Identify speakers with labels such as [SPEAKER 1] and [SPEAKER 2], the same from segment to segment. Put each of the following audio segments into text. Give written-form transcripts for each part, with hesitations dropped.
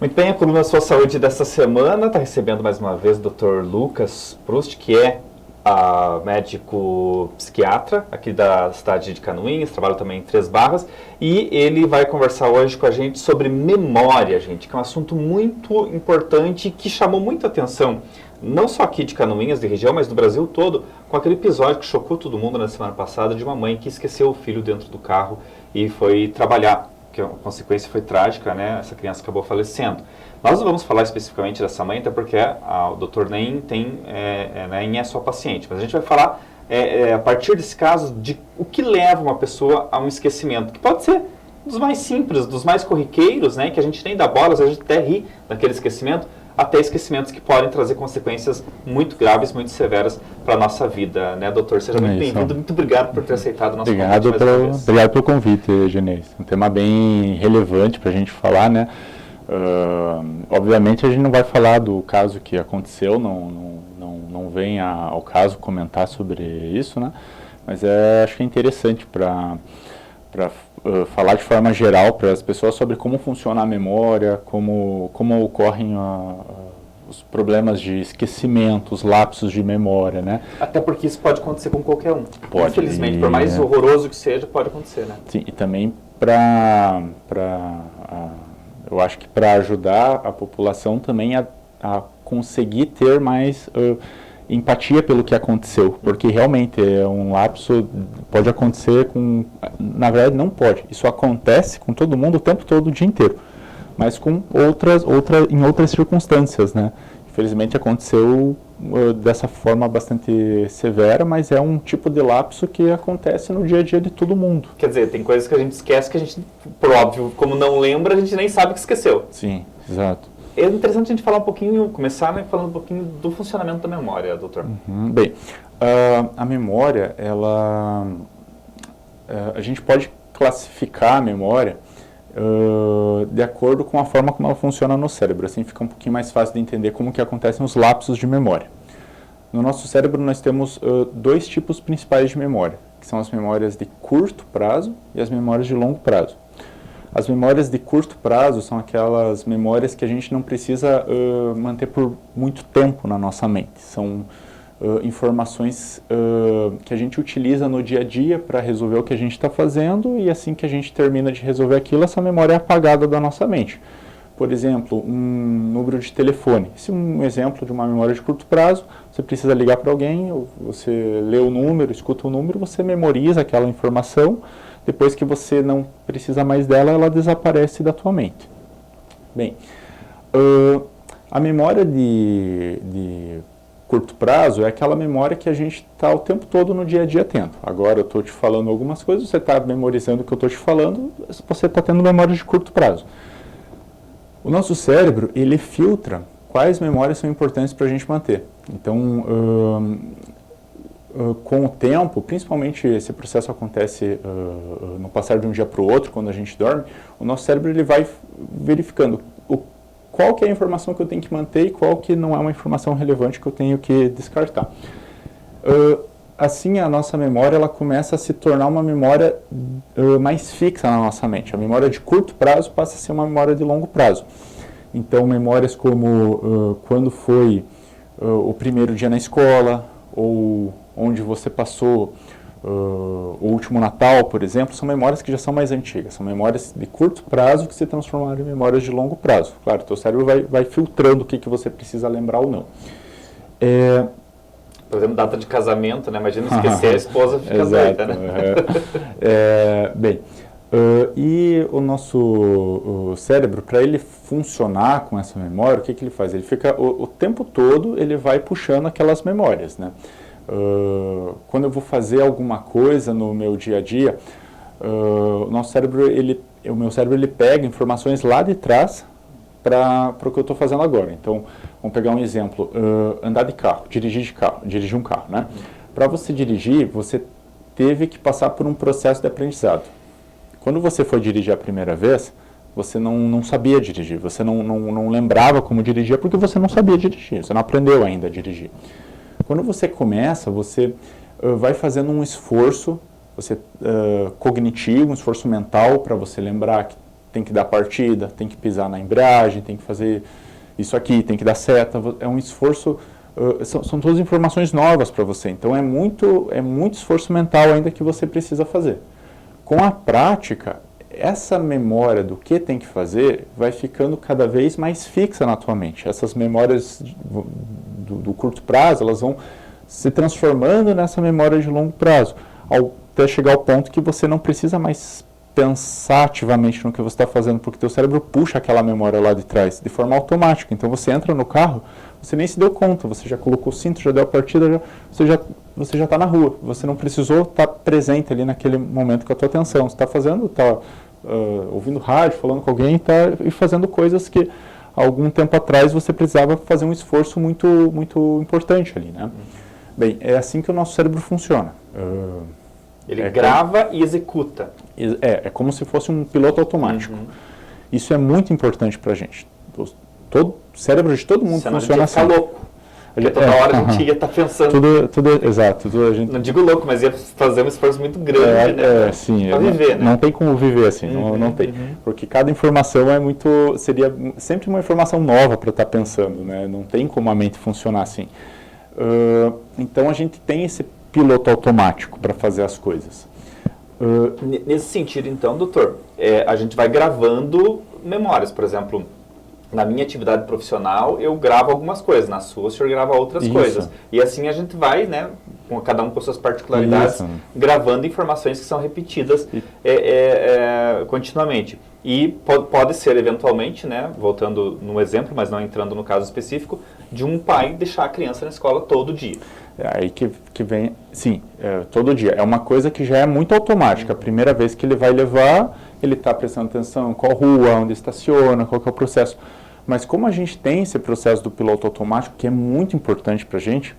[SPEAKER 1] Muito bem, a coluna Sua Saúde dessa semana está recebendo mais uma vez o Dr. Lucas Proust, que é médico psiquiatra aqui da cidade de Canoinhas, trabalha também em Três Barras, e ele vai conversar hoje com a gente sobre memória, gente, que é um assunto muito importante que chamou muita atenção, não só aqui de Canoinhas, de região, mas do Brasil todo, com aquele episódio que chocou todo mundo na semana passada de uma mãe que esqueceu o filho dentro do carro e foi trabalhar, que a consequência foi trágica, né? Essa criança acabou falecendo. Nós não vamos falar especificamente dessa mãe, até porque o doutor nem é só paciente, mas a gente vai falar a partir desse caso de o que leva uma pessoa a um esquecimento, que pode ser dos mais simples, dos mais corriqueiros, né? Que a gente nem dá bola, às vezes a gente até ri daquele esquecimento, até esquecimentos que podem trazer consequências muito graves, muito severas para a nossa vida, né, doutor? Seja muito bem-vindo, muito obrigado por ter aceitado o nosso convite mais uma vez.
[SPEAKER 2] Obrigado pelo convite, Genês. Um tema bem relevante para a gente falar, né? Obviamente a gente não vai falar do caso que aconteceu, não vem ao caso comentar sobre isso, né? Mas acho que é interessante para falar de forma geral para as pessoas sobre como funciona a memória, como ocorrem os problemas de esquecimento, os lapsos de memória, né?
[SPEAKER 1] Até porque isso pode acontecer com qualquer um.
[SPEAKER 2] Pode.
[SPEAKER 1] Infelizmente, por mais horroroso que seja, pode acontecer, né?
[SPEAKER 2] Sim, e também eu acho que para ajudar a população também a conseguir ter mais empatia pelo que aconteceu, porque realmente é um lapso, pode acontecer na verdade não pode, isso acontece com todo mundo o tempo todo, o dia inteiro, mas com em outras circunstâncias, né? Infelizmente aconteceu dessa forma bastante severa, mas é um tipo de lapso que acontece no dia a dia de todo mundo.
[SPEAKER 1] Quer dizer, tem coisas que a gente esquece que a gente, por óbvio, como não lembra, a gente nem sabe que esqueceu.
[SPEAKER 2] Sim, exato.
[SPEAKER 1] É interessante a gente falar um pouquinho, começar, né, falando um pouquinho do funcionamento da memória, doutor.
[SPEAKER 2] Bem, a memória, a gente pode classificar a memória de acordo com a forma como ela funciona no cérebro. Assim fica um pouquinho mais fácil de entender como que acontecem os lapsos de memória. No nosso cérebro nós temos dois tipos principais de memória, que são as memórias de curto prazo e as memórias de longo prazo. As memórias de curto prazo são aquelas memórias que a gente não precisa manter por muito tempo na nossa mente. São informações que a gente utiliza no dia a dia para resolver o que a gente está fazendo, e assim que a gente termina de resolver aquilo, essa memória é apagada da nossa mente. Por exemplo, um número de telefone. Esse é um exemplo de uma memória de curto prazo. Você precisa ligar para alguém, você lê o número, escuta o número, você memoriza aquela informação. Depois que você não precisa mais dela, ela desaparece da tua mente. Bem, a memória de curto prazo é aquela memória que a gente está o tempo todo no dia a dia tendo. Agora eu estou te falando algumas coisas, você está memorizando o que eu estou te falando, você está tendo memória de curto prazo. O nosso cérebro, ele filtra quais memórias são importantes para a gente manter. Então, com o tempo, principalmente esse processo acontece no passar de um dia para o outro, quando a gente dorme, o nosso cérebro ele vai verificando qual que é a informação que eu tenho que manter e qual que não é uma informação relevante que eu tenho que descartar. Assim, a nossa memória ela começa a se tornar uma memória mais fixa na nossa mente. A memória de curto prazo passa a ser uma memória de longo prazo. Então, memórias como quando foi o primeiro dia na escola, ou onde você passou o último Natal, por exemplo, são memórias que já são mais antigas, são memórias de curto prazo que se transformaram em memórias de longo prazo. Claro, o teu cérebro vai filtrando o que você precisa lembrar ou não.
[SPEAKER 1] Por exemplo, data de casamento, né? Imagina esquecer, a esposa fica doida, né?
[SPEAKER 2] Bem, e o nosso cérebro, para ele funcionar com essa memória, o que ele faz? Ele fica o tempo todo, ele vai puxando aquelas memórias, né? Quando eu vou fazer alguma coisa no meu dia a dia, o meu cérebro ele pega informações lá de trás para o que eu estou fazendo agora. Então, vamos pegar um exemplo, andar de carro, dirigir um carro, né? Para você dirigir, você teve que passar por um processo de aprendizado. Quando você foi dirigir a primeira vez, você não sabia dirigir, você não lembrava como dirigir, porque você não sabia dirigir, você não aprendeu ainda a dirigir. Quando você começa, você vai fazendo um esforço cognitivo, um esforço mental para você lembrar tem que dar partida, tem que pisar na embreagem, tem que fazer isso aqui, tem que dar seta. É um esforço, são todas informações novas para você. Então é muito esforço mental ainda que você precisa fazer. Com a prática, essa memória do que tem que fazer vai ficando cada vez mais fixa na tua mente. Essas memórias do curto prazo, elas vão se transformando nessa memória de longo prazo, até chegar ao ponto que você não precisa mais pensar ativamente no que você está fazendo, porque teu cérebro puxa aquela memória lá de trás, de forma automática. Então você entra no carro, você nem se deu conta, você já colocou o cinto, já deu a partida, você já está na rua, você não precisou estar presente ali naquele momento com a tua atenção. Você está fazendo, está ouvindo rádio, falando com alguém e fazendo coisas que algum tempo atrás você precisava fazer um esforço muito, muito importante ali, né? Bem, é assim que o nosso cérebro funciona.
[SPEAKER 1] Ele grava e executa.
[SPEAKER 2] É como se fosse um piloto automático. Isso é muito importante para a gente. O cérebro de todo mundo funciona assim.
[SPEAKER 1] Louco. Porque toda hora a gente ia estar pensando.
[SPEAKER 2] Exato. A gente...
[SPEAKER 1] Não digo louco, mas ia fazer um esforço muito grande, né?
[SPEAKER 2] Sim,
[SPEAKER 1] para viver, né?
[SPEAKER 2] Não tem como viver assim, não tem. Porque cada informação seria sempre uma informação nova para estar pensando, né? Não tem como a mente funcionar assim. Então a gente tem esse piloto automático para fazer as coisas.
[SPEAKER 1] Nesse sentido, então, doutor, a gente vai gravando memórias. Por exemplo, na minha atividade profissional, eu gravo algumas coisas. Na sua, o senhor grava outras coisas. E assim a gente vai, né, com cada um com suas particularidades, gravando informações que são repetidas continuamente. E pode ser, eventualmente, né, voltando no exemplo, mas não entrando no caso específico, de um pai deixar a criança na escola todo dia.
[SPEAKER 2] Aí que vem, sim, todo dia. É uma coisa que já é muito automática. A primeira vez que ele vai levar, ele está prestando atenção em qual rua, onde estaciona, qual que é o processo. Mas como a gente tem esse processo do piloto automático, que é muito importante para a gente,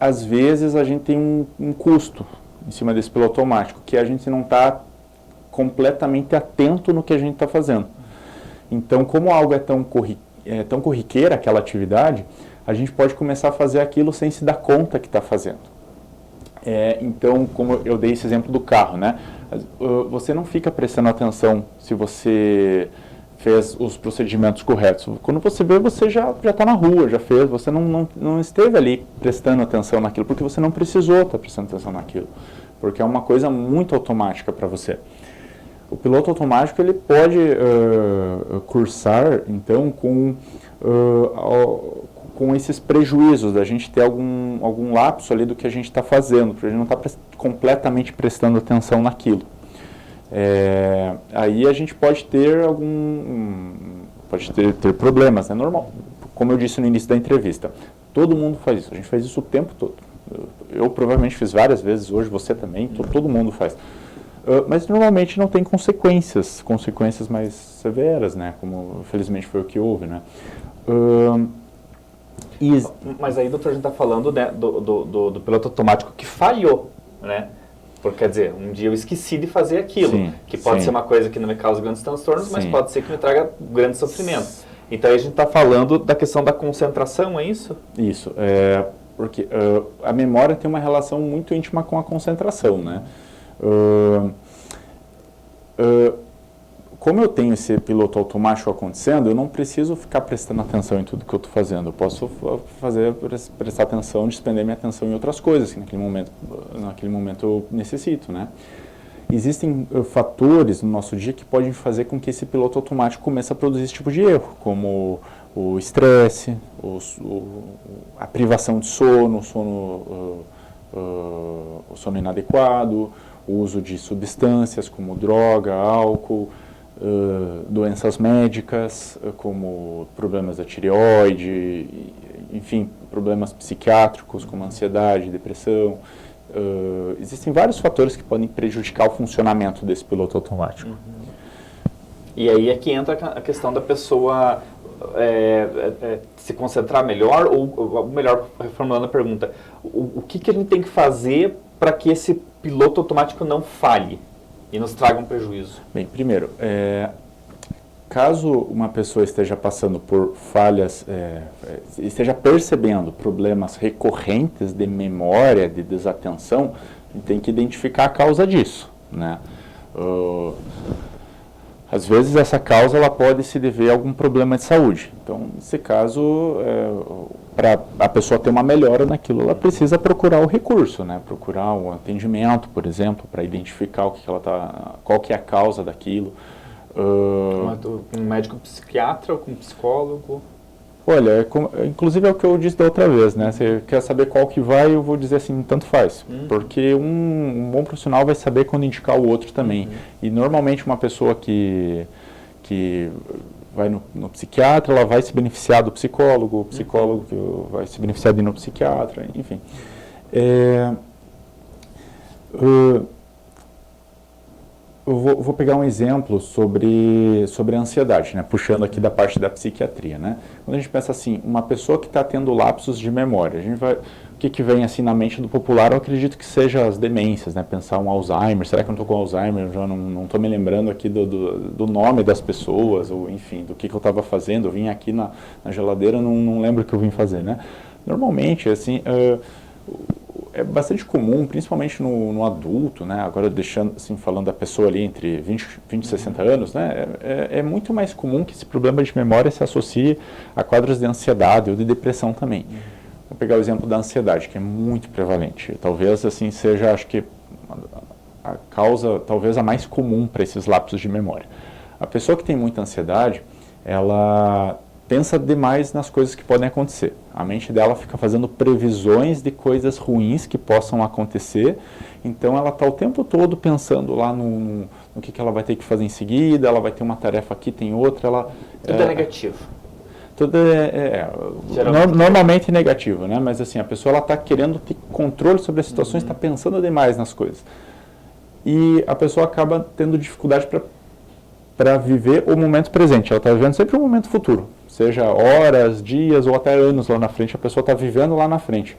[SPEAKER 2] às vezes a gente tem um custo em cima desse piloto automático, que a gente não está completamente atento no que a gente está fazendo. Então, como algo é tão corriqueira, aquela atividade, a gente pode começar a fazer aquilo sem se dar conta que está fazendo. Então, como eu dei esse exemplo do carro, né? Você não fica prestando atenção se você fez os procedimentos corretos. Quando você vê, você já está na rua, já fez, você não esteve ali prestando atenção naquilo, porque você não precisou estar prestando atenção naquilo, porque é uma coisa muito automática para você. O piloto automático ele pode cursar, então, com esses prejuízos, da gente ter algum lapso ali do que a gente está fazendo, porque a gente não está completamente prestando atenção naquilo. Aí a gente pode ter ter problemas, é normal. Como eu disse no início da entrevista, todo mundo faz isso, a gente faz isso o tempo todo. Eu provavelmente fiz várias vezes, hoje você também, todo mundo faz. Mas normalmente não tem consequências mais severas, né? Como felizmente foi o que houve, né?
[SPEAKER 1] Mas aí, doutor, a gente está falando, né, do piloto automático que falhou, né? Porque, quer dizer, um dia eu esqueci de fazer aquilo, que pode ser uma coisa que não me causa grandes transtornos, mas pode ser que me traga grande sofrimento. Então aí a gente está falando da questão da concentração, é isso?
[SPEAKER 2] Isso, porque a memória tem uma relação muito íntima com a concentração, né? Como eu tenho esse piloto automático acontecendo, eu não preciso ficar prestando atenção em tudo que eu estou fazendo. Eu posso prestar atenção, despender minha atenção em outras coisas que naquele momento eu necessito, né? Existem fatores no nosso dia que podem fazer com que esse piloto automático comece a produzir esse tipo de erro, como o estresse, a privação de sono, o sono inadequado, o uso de substâncias como droga, álcool, doenças médicas, como problemas da tireoide, enfim, problemas psiquiátricos como ansiedade, depressão. Existem vários fatores que podem prejudicar o funcionamento desse piloto automático.
[SPEAKER 1] E aí é que entra a questão da pessoa se concentrar melhor, ou melhor, reformulando a pergunta, o que a gente tem que fazer para que esse piloto automático não falhe e nos traga um prejuízo?
[SPEAKER 2] Bem, primeiro, caso uma pessoa esteja passando por falhas, esteja percebendo problemas recorrentes de memória, de desatenção, a gente tem que identificar a causa disso, né? Às vezes essa causa ela pode se dever a algum problema de saúde. Então, nesse caso, para a pessoa ter uma melhora naquilo, ela precisa procurar o recurso, né? Procurar um atendimento, por exemplo, para identificar o que ela qual que é a causa daquilo.
[SPEAKER 1] Um médico psiquiatra ou com um psicólogo?
[SPEAKER 2] Olha, inclusive é o que eu disse da outra vez, né? Você quer saber qual que vai, eu vou dizer assim, tanto faz. Porque um bom profissional vai saber quando indicar o outro também. E normalmente uma pessoa que vai no psiquiatra, ela vai se beneficiar do psicólogo, o psicólogo vai se beneficiar de ir no psiquiatra, enfim. Eu vou pegar um exemplo sobre a ansiedade, né? Puxando aqui da parte da psiquiatria, né? Quando a gente pensa assim, uma pessoa que está tendo lapsos de memória, o que vem assim na mente do popular, eu acredito que seja as demências, né? Pensar um Alzheimer, será que eu não estou com Alzheimer? Eu já não estou me lembrando aqui do nome das pessoas, ou enfim, do que eu estava fazendo, eu vim aqui na geladeira, não lembro o que eu vim fazer, né? Normalmente, assim, é bastante comum, principalmente no adulto, né? Agora deixando, assim, falando da pessoa ali entre 20 e 60 anos, né? É muito mais comum que esse problema de memória se associe a quadros de ansiedade ou de depressão também. Vou pegar o exemplo da ansiedade, que é muito prevalente. Talvez, assim, seja, acho que a causa, talvez a mais comum para esses lapsos de memória. A pessoa que tem muita ansiedade, ela pensa demais nas coisas que podem acontecer. A mente dela fica fazendo previsões de coisas ruins que possam acontecer, então ela está o tempo todo pensando lá no que ela vai ter que fazer em seguida, ela vai ter uma tarefa aqui, tem outra,
[SPEAKER 1] Tudo é negativo.
[SPEAKER 2] Tudo normalmente negativo, né? Mas assim, a pessoa está querendo ter controle sobre as situações, está pensando demais nas coisas. E a pessoa acaba tendo dificuldade para viver o momento presente, ela está vivendo sempre o momento futuro. Seja horas, dias ou até anos lá na frente, a pessoa está vivendo lá na frente.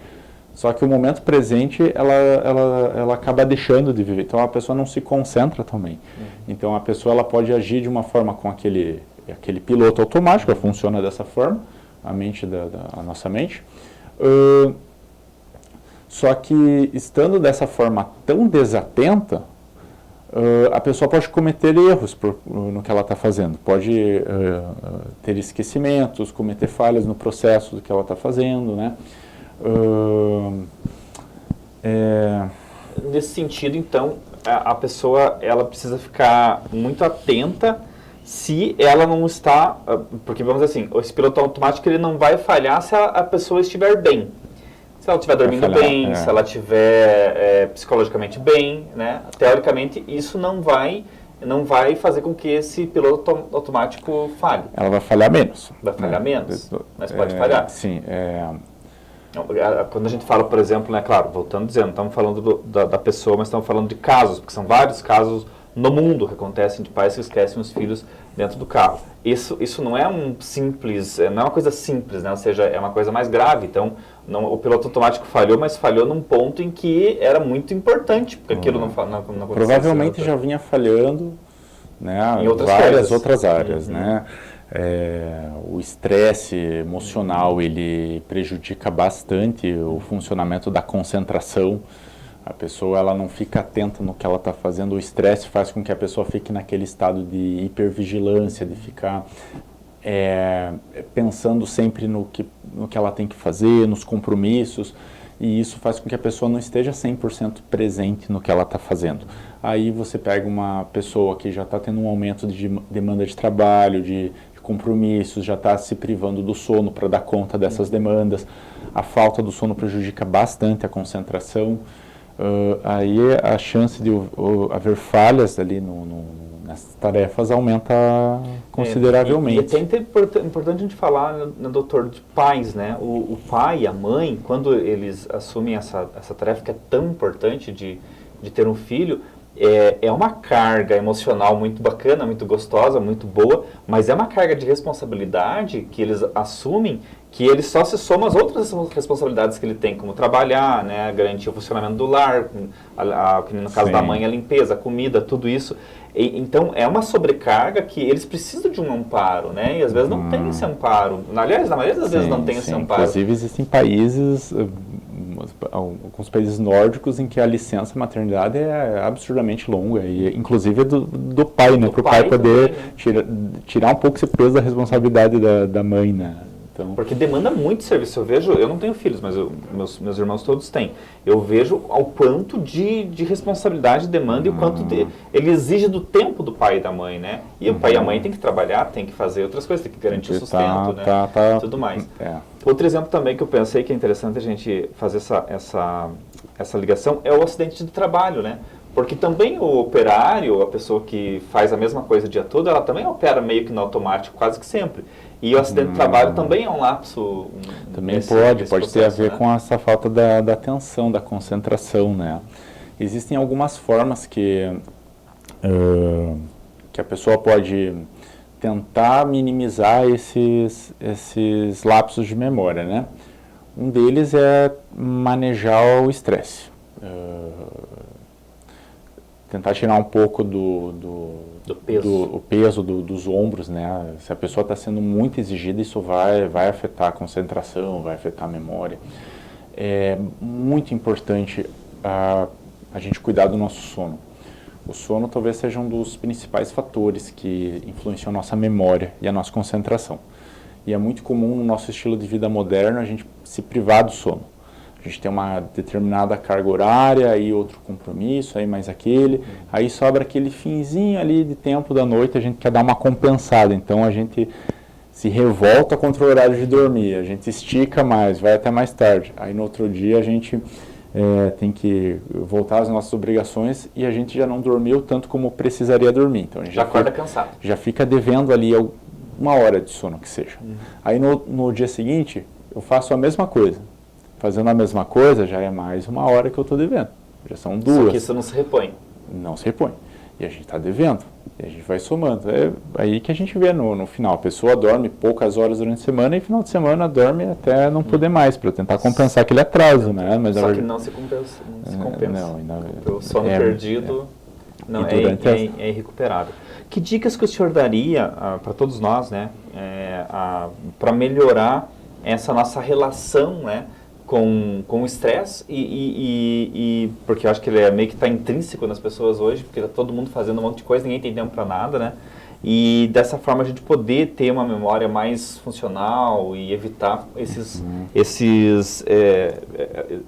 [SPEAKER 2] Só que o momento presente, ela acaba deixando de viver. Então, a pessoa não se concentra também. Então, a pessoa ela pode agir de uma forma com aquele piloto automático, funciona dessa forma, a nossa mente. Só que, estando dessa forma tão desatenta, a pessoa pode cometer erros no que ela está fazendo, pode ter esquecimentos, cometer falhas no processo do que ela está fazendo, né?
[SPEAKER 1] Nesse sentido, então, a pessoa ela precisa ficar muito atenta se ela não está, porque vamos dizer assim, esse piloto automático ele não vai falhar se a pessoa estiver bem. Se ela estiver dormindo bem, se ela estiver psicologicamente bem, né? Teoricamente, isso não vai fazer com que esse piloto automático falhe.
[SPEAKER 2] Ela vai falhar menos.
[SPEAKER 1] Vai falhar menos, mas pode falhar.
[SPEAKER 2] Sim.
[SPEAKER 1] Quando a gente fala, por exemplo, né, claro, voltando dizendo, não estamos falando da pessoa, mas estamos falando de casos, porque são vários casos no mundo que acontecem de pais que esquecem os filhos dentro do carro. Isso não é não é uma coisa simples, né? Ou seja, é uma coisa mais grave. Então, o piloto automático falhou, mas falhou num ponto em que era muito importante, porque aquilo não aconteceu.
[SPEAKER 2] Provavelmente já vinha falhando, né,
[SPEAKER 1] em
[SPEAKER 2] outras áreas, né? O estresse emocional, ele prejudica bastante o funcionamento da concentração. A pessoa ela não fica atenta no que ela está fazendo. O estresse faz com que a pessoa fique naquele estado de hipervigilância, de ficar pensando sempre no que ela tem que fazer, nos compromissos, e isso faz com que a pessoa não esteja 100% presente no que ela está fazendo. Aí você pega uma pessoa que já está tendo um aumento de demanda de trabalho, de compromissos, já está se privando do sono para dar conta dessas demandas. A falta do sono prejudica bastante a concentração. Aí a chance de haver falhas ali nessas tarefas aumenta consideravelmente.
[SPEAKER 1] E é até importante a gente falar, né, doutor, de pais, né? O pai e a mãe, quando eles assumem essa tarefa que é tão importante de ter um filho, é uma carga emocional muito bacana, muito gostosa, muito boa, mas é uma carga de responsabilidade que eles assumem, que ele só se soma às outras responsabilidades que ele tem, como trabalhar, né, garantir o funcionamento do lar, no caso da mãe, a limpeza, a comida, tudo isso. Então, é uma sobrecarga que eles precisam de um amparo, né, e às vezes não tem esse amparo. Aliás, na maioria das vezes não tem esse amparo.
[SPEAKER 2] Inclusive, existem países, alguns países nórdicos em que a licença maternidade é absurdamente longa, e inclusive do pai, né? Para o pai poder tirar um pouco esse peso da responsabilidade da mãe, né? Então,
[SPEAKER 1] porque demanda muito serviço. Eu não tenho filhos, mas meus irmãos todos têm. Eu vejo ao quanto de responsabilidade demanda e o quanto ele exige do tempo do pai e da mãe, né? E o pai e a mãe tem que trabalhar, tem que fazer outras coisas, tem que garantir o sustento, né? Tudo mais. Outro exemplo também que eu pensei que é interessante a gente fazer essa ligação é o acidente de trabalho, né? Porque também o operário, a pessoa que faz a mesma coisa o dia todo, ela também opera meio que no automático, quase que sempre. E o acidente de trabalho também é um lapso.
[SPEAKER 2] Também pode ter a ver, né, com essa falta da atenção, da concentração, né? Existem algumas formas que a pessoa pode tentar minimizar esses lapsos de memória, né? Um deles é manejar o estresse. Tentar tirar um pouco do peso dos ombros, né? Se a pessoa está sendo muito exigida, isso vai afetar a concentração, vai afetar a memória. É muito importante a gente cuidar do nosso sono. O sono talvez seja um dos principais fatores que influenciam a nossa memória e a nossa concentração. E é muito comum no nosso estilo de vida moderno a gente se privar do sono. A gente tem uma determinada carga horária, aí outro compromisso, aí mais aquele, aí sobra aquele finzinho ali de tempo da noite, a gente quer dar uma compensada, então a gente se revolta contra o horário de dormir, a gente estica mais, vai até mais tarde, aí no outro dia a gente tem que voltar às nossas obrigações e a gente já não dormiu tanto como precisaria dormir, então a gente
[SPEAKER 1] já acorda cansado.
[SPEAKER 2] Já fica devendo ali uma hora de sono que seja. Aí no dia seguinte eu faço a mesma coisa. Fazendo a mesma coisa, já é mais uma hora que eu estou devendo. Já são duas.
[SPEAKER 1] Só que isso não se repõe.
[SPEAKER 2] Não se repõe. E a gente está devendo. E a gente vai somando. É aí que a gente vê no final. A pessoa dorme poucas horas durante a semana e no final de semana dorme até não poder mais, para tentar compensar aquele atraso, né? Mas
[SPEAKER 1] só que não se compensa. Não, o sono perdido não é irrecuperável. Que dicas que o senhor daria para todos nós, né? Para melhorar essa nossa relação, né, com o estresse porque eu acho que ele meio que está intrínseco nas pessoas hoje, porque está todo mundo fazendo um monte de coisa, ninguém tem tempo para nada, né? E dessa forma a gente poder ter uma memória mais funcional e evitar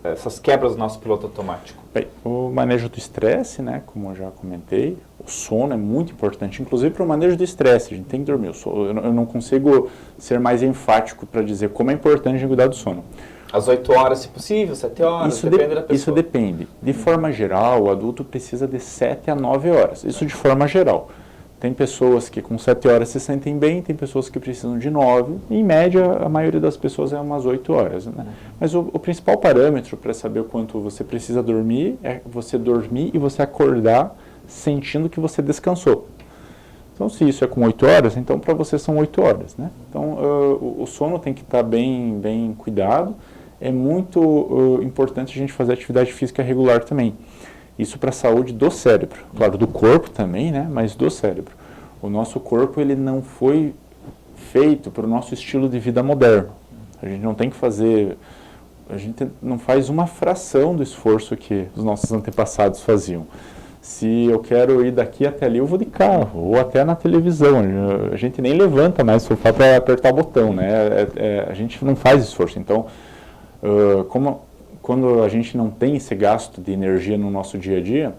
[SPEAKER 1] essas quebras do nosso piloto automático.
[SPEAKER 2] Bem, o manejo do estresse, né, como eu já comentei, o sono é muito importante, inclusive para o manejo do estresse, a gente tem que dormir. Eu não consigo ser mais enfático para dizer como é importante a gente cuidar do sono.
[SPEAKER 1] Às 8 horas, se possível, 7 horas, depende da pessoa.
[SPEAKER 2] Isso depende. De forma geral, o adulto precisa de 7 a 9 horas. Isso de forma geral. Tem pessoas que com 7 horas se sentem bem, tem pessoas que precisam de 9. Em média, a maioria das pessoas é umas 8 horas. Né? Mas o principal parâmetro para saber o quanto você precisa dormir é você dormir e você acordar sentindo que você descansou. Então, se isso é com 8 horas, então para você são 8 horas. Né? Então, o sono tem que estar bem cuidado. É muito importante a gente fazer atividade física regular também. Isso para a saúde do cérebro. Claro, do corpo também, né? Mas do cérebro. O nosso corpo ele não foi feito para o nosso estilo de vida moderno. A gente não tem que fazer... A gente não faz uma fração do esforço que os nossos antepassados faziam. Se eu quero ir daqui até ali, eu vou de carro, ou até na televisão. A gente nem levanta mais o sofá para apertar o botão, né? A gente não faz esforço. Então, quando a gente não tem esse gasto de energia no nosso dia a dia,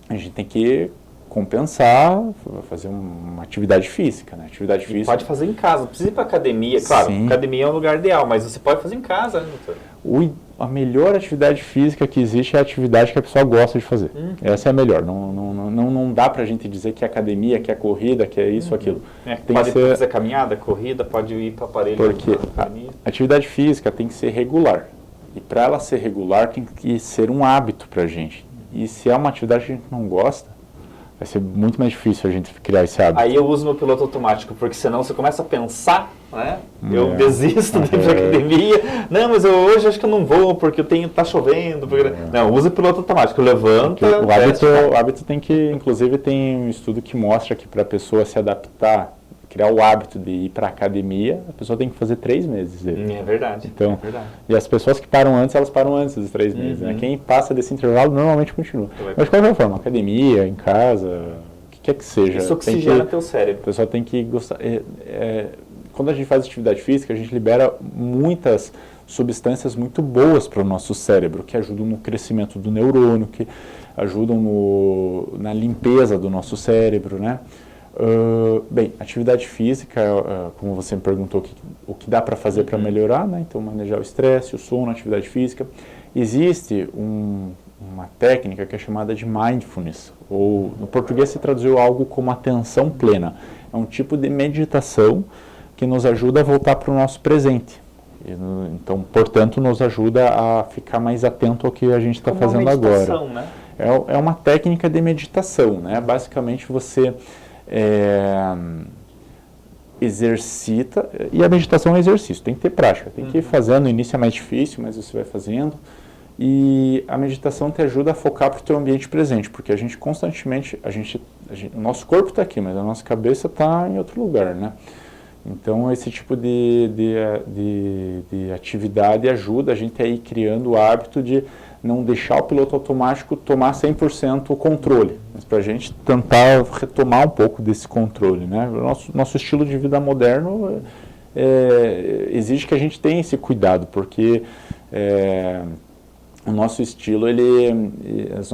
[SPEAKER 2] a gente tem que compensar, fazer uma atividade física, né? Atividade física.
[SPEAKER 1] Pode fazer em casa, não precisa ir para academia. Claro, sim, academia é um lugar ideal, mas você pode fazer em casa, né, doutor?
[SPEAKER 2] A melhor atividade física que existe é a atividade que a pessoa gosta de fazer. Essa é a melhor. Não dá pra gente dizer que é academia, que é corrida, que é isso, aquilo.
[SPEAKER 1] Pode fazer caminhada, corrida, pode ir para aparelho.
[SPEAKER 2] Porque a atividade física tem que ser regular. E para ela ser regular tem que ser um hábito pra gente. E se é uma atividade que a gente não gosta, vai ser muito mais difícil a gente criar esse hábito.
[SPEAKER 1] Aí eu uso meu piloto automático, porque senão você começa a pensar, né? Eu desisto de ir pra academia. Não, mas hoje acho que eu não vou, porque tá chovendo. Porque... Não, usa o piloto automático, levanta...
[SPEAKER 2] O hábito tem que, inclusive tem um estudo que mostra que para a pessoa se adaptar, criar o hábito de ir para a academia, a pessoa tem que fazer 3 meses dele.
[SPEAKER 1] É verdade.
[SPEAKER 2] Então,
[SPEAKER 1] é verdade.
[SPEAKER 2] E as pessoas que param antes, elas param antes dos 3 meses. Né? Quem passa desse intervalo normalmente continua. Mas de qualquer forma, academia, em casa, o que quer que seja.
[SPEAKER 1] Isso oxigena teu cérebro.
[SPEAKER 2] O pessoal tem que gostar. Quando a gente faz atividade física, a gente libera muitas substâncias muito boas para o nosso cérebro, que ajudam no crescimento do neurônio, que ajudam na limpeza do nosso cérebro, né? Bem, atividade física, como você me perguntou, o que dá para fazer para melhorar, né? Então, manejar o estresse, o sono, a atividade física. Existe uma técnica que é chamada de mindfulness, ou no português se traduziu algo como atenção plena. É um tipo de meditação que nos ajuda a voltar para o nosso presente. Então, portanto, nos ajuda a ficar mais atento ao que a gente está fazendo agora.
[SPEAKER 1] Né?
[SPEAKER 2] É uma técnica de meditação, né? Basicamente você exercita, e a meditação é um exercício, tem que ter prática, tem que ir fazendo, no início é mais difícil, mas você vai fazendo, e a meditação te ajuda a focar para o teu ambiente presente, porque a gente constantemente, o nosso corpo está aqui, mas a nossa cabeça está em outro lugar, né? Então, esse tipo de atividade ajuda a gente a ir criando o hábito de não deixar o piloto automático tomar 100% o controle, mas para a gente tentar retomar um pouco desse controle, né? O nosso estilo de vida moderno exige que a gente tenha esse cuidado, porque o nosso estilo,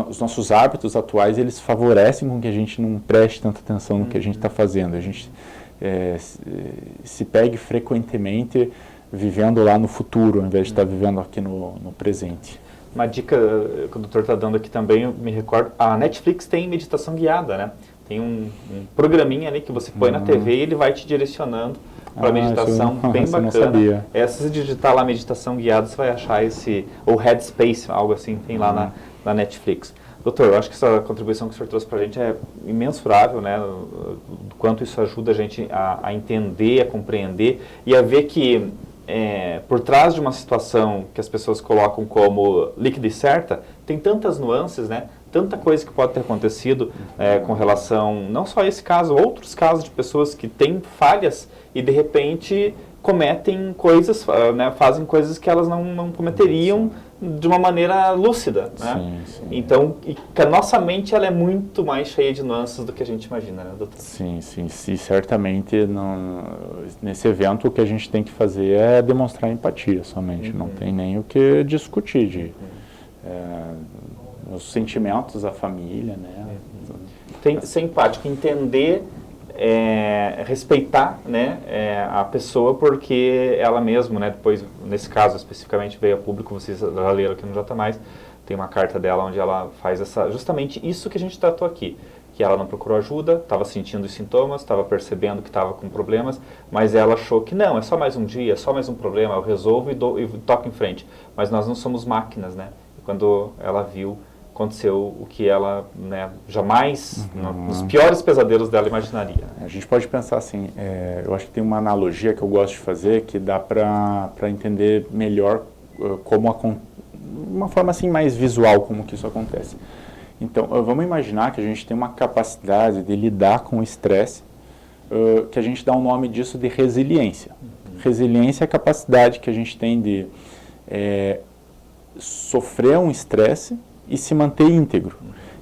[SPEAKER 2] os nossos hábitos atuais, eles favorecem com que a gente não preste tanta atenção no que a gente está fazendo. A gente se pegue frequentemente vivendo lá no futuro, ao invés de estar vivendo aqui no presente.
[SPEAKER 1] Uma dica que o doutor está dando aqui também, eu me recordo, a Netflix tem meditação guiada, né? Tem um programinha ali que você põe na TV e ele vai te direcionando para meditação, bem bacana.
[SPEAKER 2] Não sabia.
[SPEAKER 1] Se você digitar lá meditação guiada, você vai achar ou Headspace, algo assim, tem lá na Netflix. Doutor, eu acho que essa contribuição que o senhor trouxe para a gente é imensurável, né? Do quanto isso ajuda a gente a entender, a compreender e a ver que por trás de uma situação que as pessoas colocam como líquida e certa, tem tantas nuances, né? Tanta coisa que pode ter acontecido com relação, não só a esse caso, outros casos de pessoas que têm falhas e de repente cometem coisas, né? Fazem coisas que elas não cometeriam de uma maneira lúcida, né?
[SPEAKER 2] Sim, sim.
[SPEAKER 1] Então, a nossa mente ela é muito mais cheia de nuances do que a gente imagina, né, doutor?
[SPEAKER 2] Sim, certamente nesse evento o que a gente tem que fazer é demonstrar empatia somente, não tem nem o que discutir os sentimentos da família, né?
[SPEAKER 1] Tem que ser empático, entender, respeitar, né, a pessoa, porque ela mesma, né, depois, nesse caso especificamente, veio a público, vocês já leram aqui no J+, tem uma carta dela onde ela faz justamente isso que a gente tratou aqui, que ela não procurou ajuda, estava sentindo os sintomas, estava percebendo que estava com problemas, mas ela achou que não, é só mais um dia, é só mais um problema, eu resolvo e toco em frente. Mas nós não somos máquinas, né? E quando ela viu, aconteceu o que ela, né, jamais, nos piores pesadelos dela, imaginaria.
[SPEAKER 2] A gente pode pensar assim, eu acho que tem uma analogia que eu gosto de fazer que dá para entender melhor uma forma assim mais visual como que isso acontece. Então, vamos imaginar que a gente tem uma capacidade de lidar com o estresse, que a gente dá o nome disso de resiliência. Resiliência é a capacidade que a gente tem de sofrer um estresse e se manter íntegro.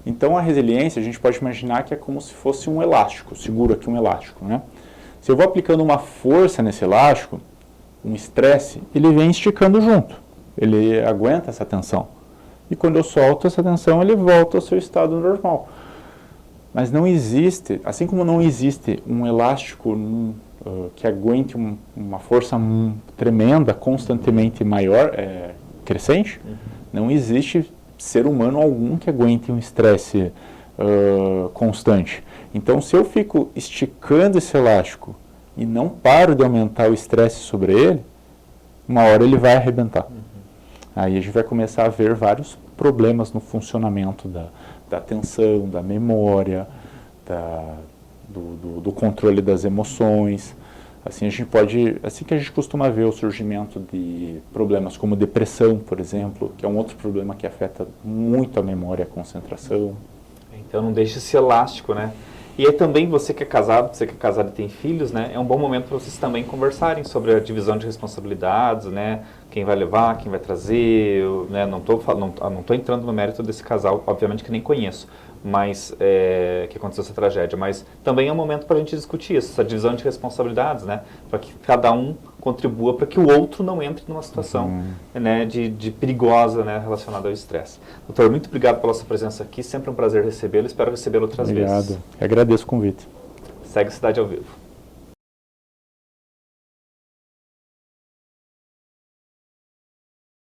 [SPEAKER 2] Então, a resiliência, a gente pode imaginar que é como se fosse um elástico, seguro aqui um elástico, né? Se eu vou aplicando uma força nesse elástico, um estresse, ele vem esticando junto, ele aguenta essa tensão. E quando eu solto essa tensão, ele volta ao seu estado normal. Mas não existe, assim como não existe um elástico que aguente uma força tremenda, constantemente maior, crescente, não existe ser humano algum que aguente um estresse constante. Então, se eu fico esticando esse elástico e não paro de aumentar o estresse sobre ele, uma hora ele vai arrebentar. Aí a gente vai começar a ver vários problemas no funcionamento da atenção, da memória, do controle das emoções. Assim que a gente costuma ver o surgimento de problemas como depressão, por exemplo, que é um outro problema que afeta muito a memória e a concentração.
[SPEAKER 1] Então não deixa esse elástico, né? E aí também você que é casado e tem filhos, né, é um bom momento para vocês também conversarem sobre a divisão de responsabilidades, né, quem vai levar, quem vai trazer, né, não tô entrando no mérito desse casal, obviamente que nem conheço, mas que aconteceu essa tragédia, mas também é um momento para a gente discutir essa divisão de responsabilidades, né, para que cada um contribua para que o outro não entre numa situação né, de perigosa, né, relacionada ao estresse. Doutor, muito obrigado pela sua presença aqui, sempre um prazer recebê-lo, espero recebê-lo outras vezes.
[SPEAKER 2] Obrigado, agradeço o convite.
[SPEAKER 1] Segue Cidade ao Vivo.